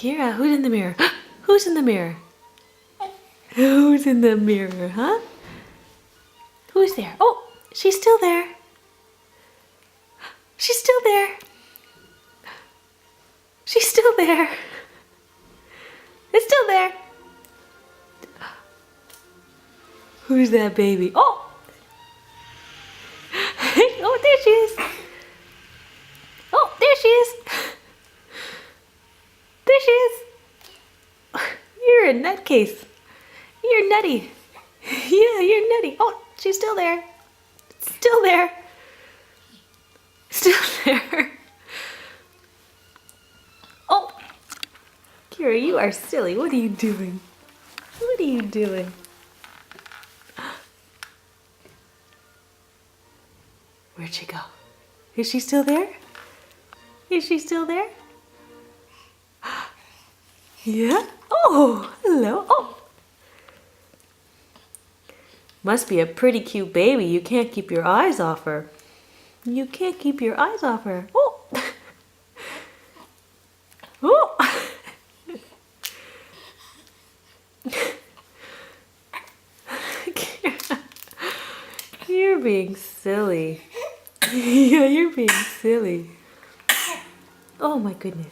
Kira, who's in the mirror? Who's in the mirror? Who's in the mirror, huh? Who's there? Oh, she's still there. She's still there. She's still there. It's still there. Who's that baby? Oh! Oh, there she is. Oh, there she is. There she is. You're a nutcase. You're nutty. Yeah, you're nutty. Oh, she's still there. Still there. Still there. Oh, Kira, you are silly. What are you doing? What are you doing? Where'd she go? Is she still there? Is she still there? Yeah? Oh, hello. Oh. Must be a pretty cute baby. You can't keep your eyes off her. You can't keep your eyes off her. Oh. Oh. You're being silly. Yeah, you're being silly. Oh my goodness.